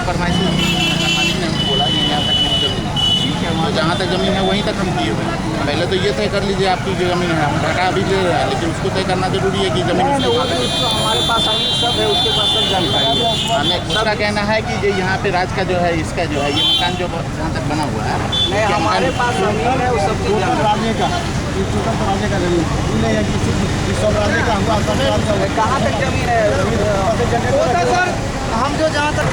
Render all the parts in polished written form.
फरमाइश मालिक ने हमको बोला कि यहाँ तक मेरी ज़मीन है, ठीक है, वहाँ जहाँ तक ज़मीन है वहीं तक हम किए हुए हैं। पहले तो ये तय कर लीजिए आपकी जो ज़मीन है, हम घाटा अभी ले रहे हैं, लेकिन उसको तय करना जरूरी है कि ज़मीन उसके पास है। तो हमारे पास अभी सब है, उसके पास सब जानकारी है। हमें उसका कहना है कि जो यहाँ पे राज का जो है, इसका जो है ये मकान जो जहाँ तक बना हुआ है, नहीं, हमारे पास ज़मीन है, वो सब चीज़ राज्य का राज्य का जमीन नहीं है, किसी सब राज्य का हमको कहाँ तक ज़मीन है सर? हम जो जहाँ तक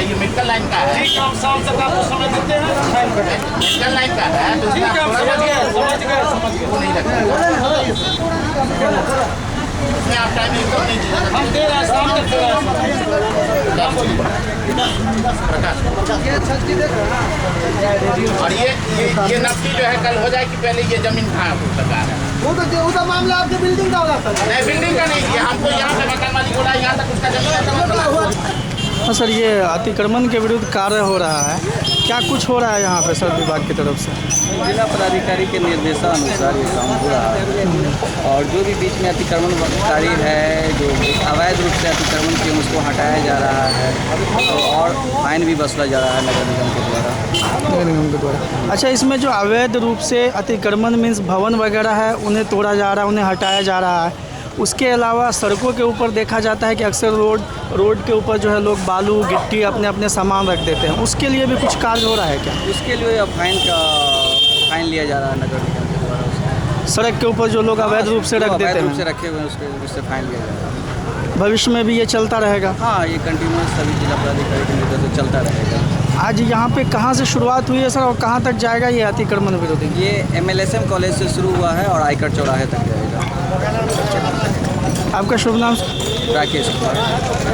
ये मेडिकल लाइन का है, ठीक, हम साल से आपको समय देते हैं। मेडिकल लाइन का है, तो ठीक है, हम समझ गए। वो नहीं लगता, उसमें आप टाइम एकदम नहीं दीजिएगा। हम दे रहे हैं, शाम तक दे रहे हैं। और ये नकदी जो है कल हो जाए कि पहले ये जमीन कहाँ हो सका है? वो तो मामला आपके बिल्डिंग का होगा सर। नहीं, बिल्डिंग का नहीं, ये हमको यहाँ पे मकान मालिक बोला यहाँ तक उसका जमीन हाँ सर, ये अतिक्रमण के विरुद्ध कार्य हो रहा है, क्या कुछ हो रहा है यहाँ पे सर विभाग की तरफ से? जिला पदाधिकारी के निर्देशानुसार ये काम हो रहा है, और जो भी बीच में अतिक्रमणकारी है, जो अवैध रूप से अतिक्रमण किए उसको हटाया जा रहा है, और फाइन भी वसूला जा रहा है नगर निगम के द्वारा। नगर निगम के द्वारा। अच्छा, इसमें जो अवैध रूप से अतिक्रमण मीन्स भवन वगैरह है उन्हें तोड़ा जा रहा है, उन्हें हटाया जा रहा है, उसके अलावा सड़कों के ऊपर देखा जाता है कि अक्सर रोड के ऊपर जो है लोग बालू गिट्टी अपने अपने सामान रख देते हैं, उसके लिए भी कुछ कार्य हो रहा है क्या? उसके लिए अब फाइन लिया जा रहा है नगर निगम के द्वारा। सड़क के ऊपर जो लोग अवैध रूप से रख देते अवैध रूप से हैं, रखे हुए हैं उससे फाइन लिया जा रहा है। भविष्य में भी ये चलता रहेगा? हाँ, ये कंटिन्यूस सभी जिला पदाधिकारी के निर्देश से चलता रहेगा। आज यहाँ पे कहाँ से शुरुआत हुई है सर, और कहाँ तक जाएगा ये अतिक्रमण विरोधी? ये MLSM कॉलेज से शुरू हुआ है और आयकर चौराहे तक जाएगा। आपका शुभ नाम? राकेश कुमार,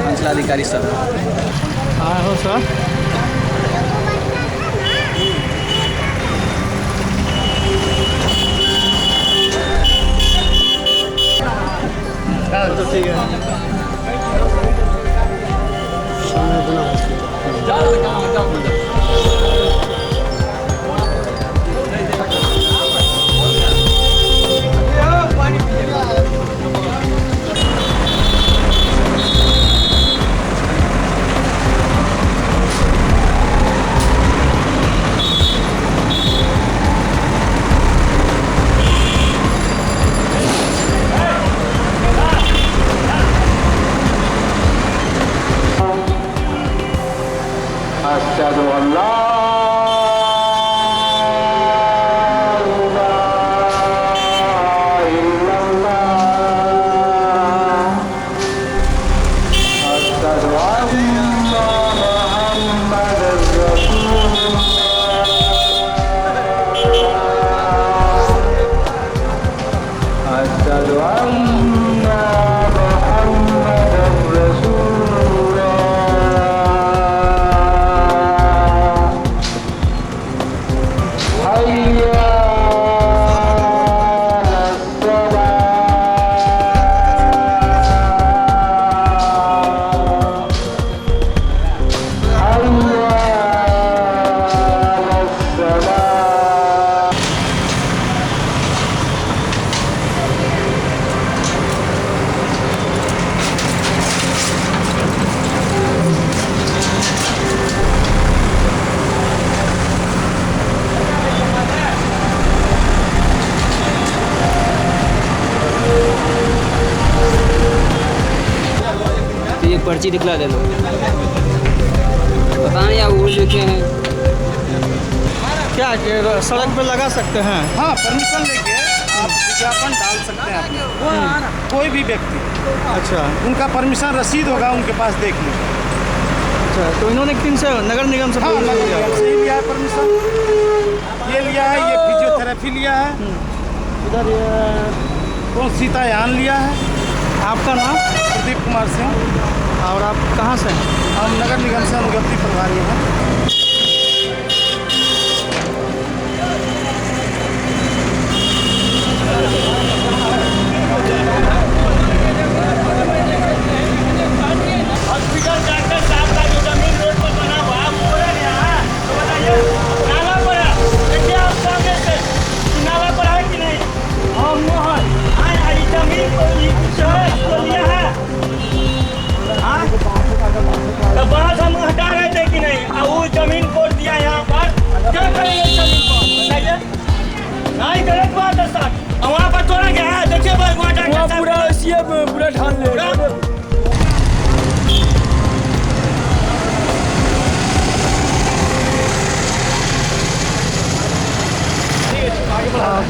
अंचलाधिकारी सर। हाँ हो सर। तो ठीक है। पर्ची दिखला दे लो। पता नहीं आप वो लिखे हैं। क्या कि सड़क पे लगा सकते हैं? हाँ, परमिशन लेके आप विज्ञापन डाल सकते हैं अपने। कोई भी व्यक्ति, अच्छा उनका परमिशन रसीद होगा उनके पास, देख लीजिए। अच्छा, तो इन्होंने किन से, नगर निगम से हाँ, permission नगर लिया? निगम से ही लिया है परमिशन। ये लिया है, ये फिजियोथेरेपी लिया है, इधर ये कौन सीतायान लिया है। आपका नाम? प्रदीप कुमार सिंह। और आप कहाँ से हैं? हम नगर निगम से अनुज्ञप्ति प्रभारी हैं। हॉस्पिटल डॉक्टर साहब का जो जमीन रोड पर बना हुआ है, वो बोला गया है, तो बताइए नाला पर है। देखिए आप सामने से नाला पर है कि नहीं? और मोहन आज जमीन को कुछ है, इसको लिया है। हाँ? तो बात हम हटा रहे थे कि नहीं? और वो जमीन को दिया यहाँ पर, क्या करेंगे इस जमीन को बताइए? नहीं, गलत बात है सर। और वहाँ पर तोड़ा गया है, देखिए भाई वहाँ डॉक्टर साहब पूरा ठान ले।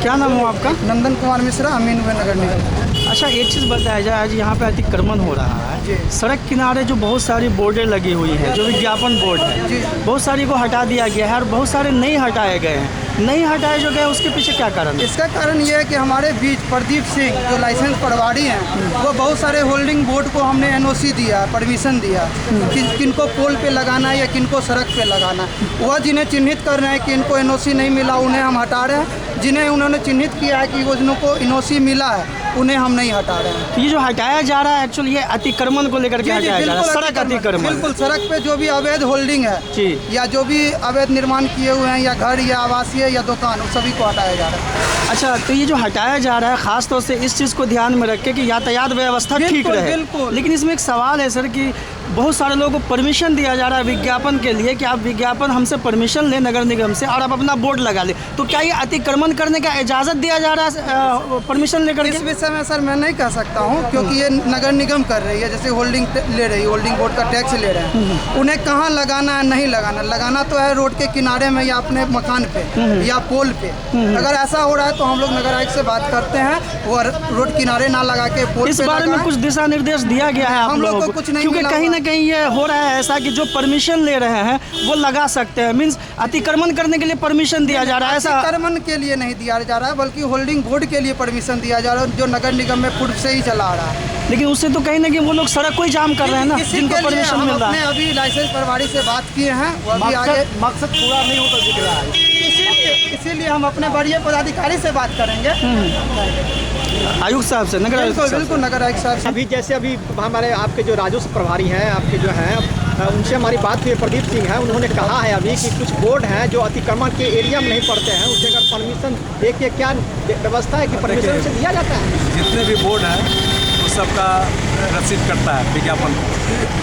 क्या नाम हो आपका? नंदन कुमार मिश्रा, अमीन नगर निगम। अच्छा, एक चीज़ बताया जाए, आज यहाँ पे अतिक्रमण हो रहा है, सड़क किनारे जो बहुत सारी बोर्डें लगी हुई हैं, जो विज्ञापन बोर्ड है, बहुत सारी को हटा दिया गया है और बहुत सारे नहीं हटाए गए हैं। नहीं हटाए जो गए, उसके पीछे क्या कारण है? इसका कारण ये है कि हमारे बीच प्रदीप सिंह जो लाइसेंस पटवारी हैं, वो बहुत सारे होल्डिंग बोर्ड को हमने एनओसी दिया, परमिशन दिया कि किनको पोल पे लगाना है या किनको सड़क पे लगाना है। वह जिन्हें चिन्हित कर रहे हैं कि इनको एनओसी नहीं मिला, उन्हें हम हटा रहे हैं। जिन्हें उन्होंने चिन्हित किया है कि जिनको एनओसी मिला है, उन्हें हम नहीं हटा रहे हैं। ये जो हटाया जा रहा है, एक्चुअली ये अतिक्रमण को लेकर के हटाया जा रहा है, सड़क अतिक्रमण। बिल्कुल, सड़क पे जो भी अवैध होल्डिंग है जी, या जो भी अवैध निर्माण किए हुए हैं, या घर या आवासीय या दुकान, उन सभी को हटाया जा रहा है। अच्छा, तो ये जो हटाया जा रहा है, खास तौर से इस चीज़ को ध्यान में रख के कि यातायात व्यवस्था ठीक बिल्कुल, रहे। बिल्कुल। लेकिन इसमें एक सवाल है सर कि बहुत सारे लोगों को परमिशन दिया जा रहा है विज्ञापन के लिए कि आप विज्ञापन हमसे परमिशन लें नगर निगम से और आप अपना बोर्ड लगा लें। तो क्या ये अतिक्रमण करने का इजाज़त दिया जा रहा है परमिशन लेकर इस के? विषय में सर मैं नहीं कह सकता हूँ, क्योंकि ये नगर निगम कर रही है। जैसे होल्डिंग ले रही है, होल्डिंग बोर्ड का टैक्स ले रहे हैं, उन्हें कहाँ लगाना है, नहीं लगाना। लगाना तो है रोड के किनारे में या अपने मकान पे या पोल पे। अगर ऐसा हो रहा है तो हम लोग नगर आयुक्त से बात करते हैं, वो रोड किनारे ना लगा के पोल इस पे बारे में कुछ दिशा निर्देश दिया गया है आप हम लोग लोगों को कुछ नहीं क्योंकि मिला कहीं हुआ। ना कहीं ये हो रहा है ऐसा कि जो परमिशन ले रहे हैं वो लगा सकते हैं, मीन्स अतिक्रमण करने के लिए परमिशन दिया जा रहा है। ऐसा अतिक्रमण के लिए नहीं दिया जा रहा है, बल्कि होल्डिंग बोर्ड के लिए परमिशन दिया जा रहा है, जो नगर निगम में पूर्व से ही चला आ रहा है। लेकिन उससे तो कहीं ना कहीं वो लोग सड़क को ही जाम कर रहे हैं ना, इसी जिनको के लिए परमिशन हम मिल रहा अपने है। अभी लाइसेंस प्रभारी से बात किए हैं, वो अभी आगे मकसद पूरा नहीं होता दिख रहा है। इसीलिए हम अपने वरीय पदाधिकारी से बात करेंगे। आयुक्त साहब से, नगर आयुक्त बिल्कुल साहब से। बिल्कुल, नगर आयुक्त साहब से। अभी जैसे अभी हमारे आपके जो राजस्व प्रभारी हैं, आपके जो हैं, उनसे हमारी बात हुई, प्रदीप सिंह हैं, उन्होंने कहा है अभी कि कुछ बोर्ड हैं जो अतिक्रमण के एरिया में नहीं पड़ते हैं, उसे अगर परमिशन दे के क्या व्यवस्था है कि परमिशन से दिया जाता है? जितने भी बोर्ड हैं वो सबका रसीद कटता है विज्ञापन,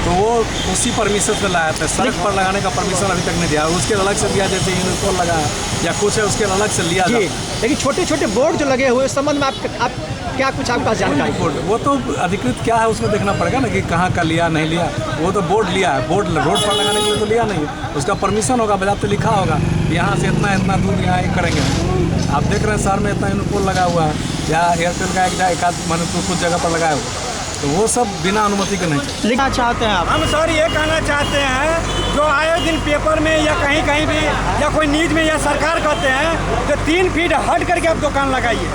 तो वो उसी परमिशन से लाया था। सड़क पर लगाने का परमिशन अभी तक नहीं दिया, उसके अलग से दिया, जैसे यूनिफॉर्म लगा या कुछ है उसके अलग से लिया जी, जाता है। लेकिन छोटे छोटे बोर्ड जो लगे हुए, इस संबंध में आप क्या कुछ आपके पास जानकारी? बोर्ड वो तो अधिकृत क्या है उसमें देखना पड़ेगा ना कि कहाँ का लिया नहीं लिया। वो तो बोर्ड लिया है, बोर्ड रोड पर लगाने के लिए तो लिया नहीं है, उसका परमिशन होगा, बाज़ाब्ते लिखा होगा यहाँ से इतना इतना दूर यहाँ एक करेंगे। आप देख रहे हैं शहर में इतना यूनिफॉर्म लगा हुआ है, या एयरटेल का एक आध मैंने कुछ जगह पर लगाया हुआ, तो वो सब बिना अनुमति के नहीं। लिखना चाहते हैं आप? हम सर ये कहना चाहते हैं, जो आए दिन पेपर में या कहीं कहीं भी या कोई न्यूज में या सरकार कहते हैं तो 3 फीट हट करके आप दुकान लगाइए,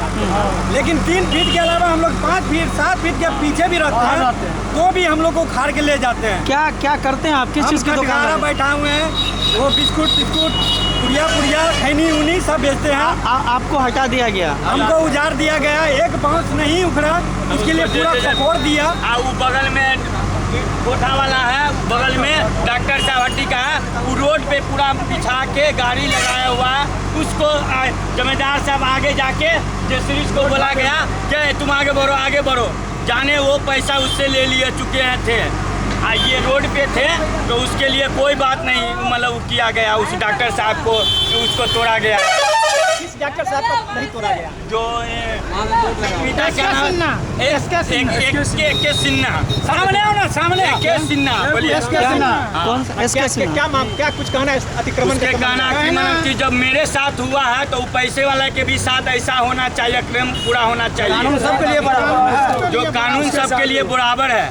लेकिन 3 फीट के अलावा हम लोग 5 फीट 7 फीट के पीछे भी रहते हैं, तो भी हम लोग को उखाड़ के ले जाते हैं। क्या क्या करते हैं आप? किस चीज़ की दुकान है? बैठा हुए हैं, वो बिस्कुट पुड़िया खैनी उनी सब बेचते हैं। आपको हटा दिया गया? हमको उजाड़ दिया गया, एक बांस नहीं उखड़ा, इसके लिए पूरा खपोर दिया। वो बगल में कोठा वाला है, बगल में डॉक्टर साहब हट्टी का है, वो रोड पे पूरा बिछा के गाड़ी लगाया हुआ है। उसको जमींदार साहब आगे जाके जयश्री को बोला गया कि तुम आगे बढ़ो, जाने वो पैसा उससे ले लिए चुके हैं थे। ये रोड पे थे तो उसके लिए कोई बात नहीं, मतलब किया गया उस डॉक्टर साहब को, उसको तोड़ा गया। जाकर साहब का नहीं तोड़ा गया? जो पिता क्या नाम? एसके सिन्हा। सामने आओ ना, सामने एसके सिन्हा बोलिए। कौन सा SK सिन्हा? क्या कुछ कहना है अतिक्रमण के गाना कि जब मेरे साथ हुआ है तो पैसे वाले के भी साथ ऐसा होना चाहिए, क्लेम पूरा होना चाहिए। कानून सबके लिए बराबर है, जो कानून सबके लिए बराबर है।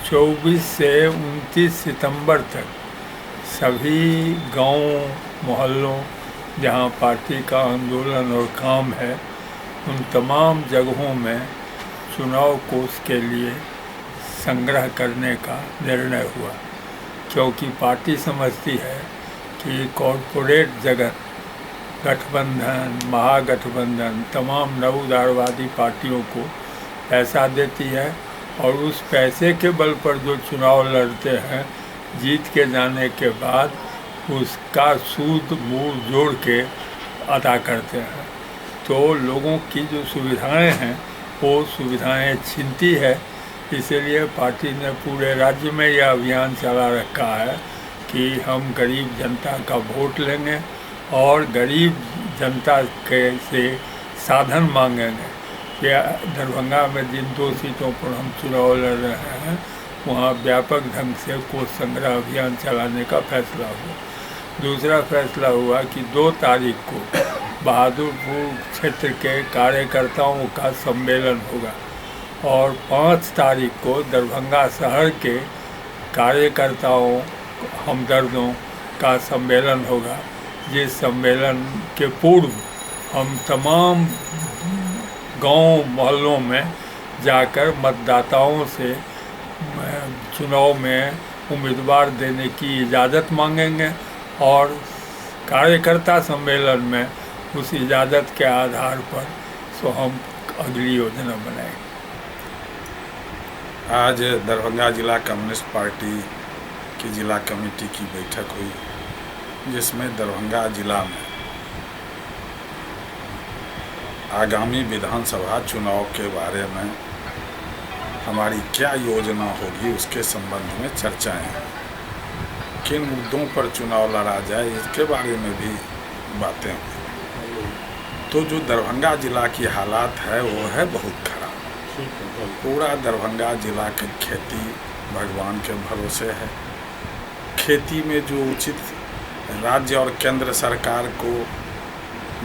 चौबीस से 29 सितंबर तक सभी गांव मोहल्लों जहां पार्टी का आंदोलन और काम है, उन तमाम जगहों में चुनाव कोष के लिए संग्रह करने का निर्णय हुआ, क्योंकि पार्टी समझती है कि कॉरपोरेट जगत, गठबंधन, महागठबंधन, तमाम नवउदारवादी पार्टियों को पैसा देती है और उस पैसे के बल पर जो चुनाव लड़ते हैं, जीत के जाने के बाद उसका सूद मूल जोड़ के अदा करते हैं। तो लोगों की जो सुविधाएं हैं वो सुविधाएं छीनती है। इसीलिए पार्टी ने पूरे राज्य में यह अभियान चला रखा है कि हम गरीब जनता का वोट लेंगे और गरीब जनता के से साधन मांगेंगे। दरभंगा में जिन 2 सीटों पर हम चुनाव लड़ रहे हैं, वहाँ व्यापक ढंग से कोष संग्रह अभियान चलाने का फैसला हुआ। दूसरा फैसला हुआ कि 2 तारीख को बहादुरपुर क्षेत्र के कार्यकर्ताओं का सम्मेलन होगा और 5 तारीख को दरभंगा शहर के कार्यकर्ताओं, हमदर्दों का सम्मेलन होगा, जिस सम्मेलन के पूर्व हम तमाम गांव मोहल्लों में जाकर मतदाताओं से चुनाव में उम्मीदवार देने की इजाज़त मांगेंगे और कार्यकर्ता सम्मेलन में उस इजाज़त के आधार पर हम अगली योजना बनाएंगे। आज दरभंगा जिला कम्युनिस्ट पार्टी की जिला कमेटी की बैठक हुई, जिसमें दरभंगा जिला में आगामी विधानसभा चुनाव के बारे में हमारी क्या योजना होगी उसके संबंध में चर्चाएं हैं। किन मुद्दों पर चुनाव लड़ा जाए इसके बारे में भी बातें हुई। तो जो दरभंगा जिला की हालात है वो है बहुत खराब। पूरा दरभंगा जिला की खेती भगवान के भरोसे है। खेती में जो उचित राज्य और केंद्र सरकार को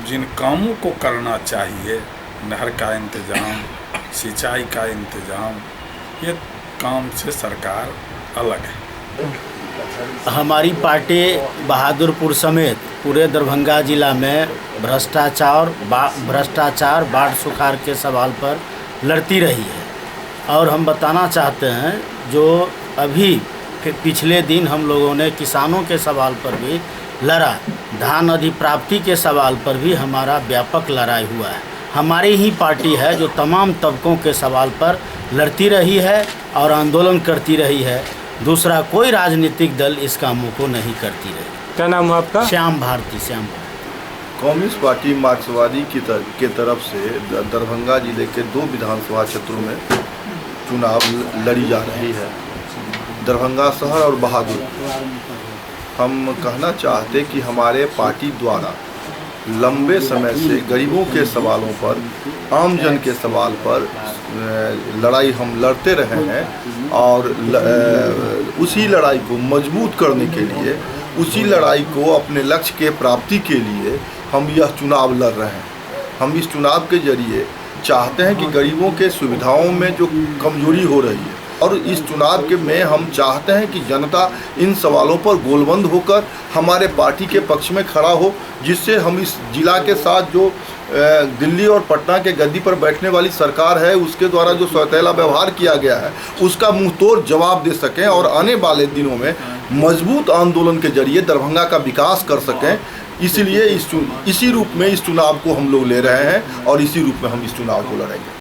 जिन कामों को करना चाहिए, नहर का इंतजाम, सिंचाई का इंतजाम, ये काम से सरकार अलग है। हमारी पार्टी बहादुरपुर समेत पूरे दरभंगा जिला में भ्रष्टाचार, बाढ़ सुखाड़ के सवाल पर लड़ती रही है। और हम बताना चाहते हैं, जो अभी पिछले दिन हम लोगों ने किसानों के सवाल पर भी लड़ा, धान अधिप्राप्ति के सवाल पर भी हमारा व्यापक लड़ाई हुआ है। हमारी ही पार्टी है जो तमाम तबकों के सवाल पर लड़ती रही है और आंदोलन करती रही है। दूसरा कोई राजनीतिक दल इस कामों को नहीं करती रही। क्या नाम है आपका? श्याम भारती। कम्युनिस्ट पार्टी मार्क्सवादी के तरफ से दरभंगा जिले के 2 विधानसभा क्षेत्रों में चुनाव लड़ी जा रही है, दरभंगा शहर और बहादुरपुर। हम कहना चाहते कि हमारे पार्टी द्वारा लंबे समय से गरीबों के सवालों पर, आम जन के सवाल पर लड़ाई हम लड़ते रहे हैं और उसी लड़ाई को मजबूत करने के लिए, उसी लड़ाई को अपने लक्ष्य के प्राप्ति के लिए हम यह चुनाव लड़ रहे हैं। हम इस चुनाव के जरिए चाहते हैं कि गरीबों के सुविधाओं में जो कमजोरी हो रही है और इस चुनाव के में हम चाहते हैं कि जनता इन सवालों पर गोलबंद होकर हमारे पार्टी के पक्ष में खड़ा हो, जिससे हम इस जिला के साथ जो दिल्ली और पटना के गद्दी पर बैठने वाली सरकार है उसके द्वारा जो सौतेला व्यवहार किया गया है उसका मुंहतोड़ जवाब दे सकें और आने वाले दिनों में मजबूत आंदोलन के जरिए दरभंगा का विकास कर सकें। इसलिए इसी रूप में इस चुनाव को हम लोग ले रहे हैं और इसी रूप में हम इस चुनाव को लड़ेंगे।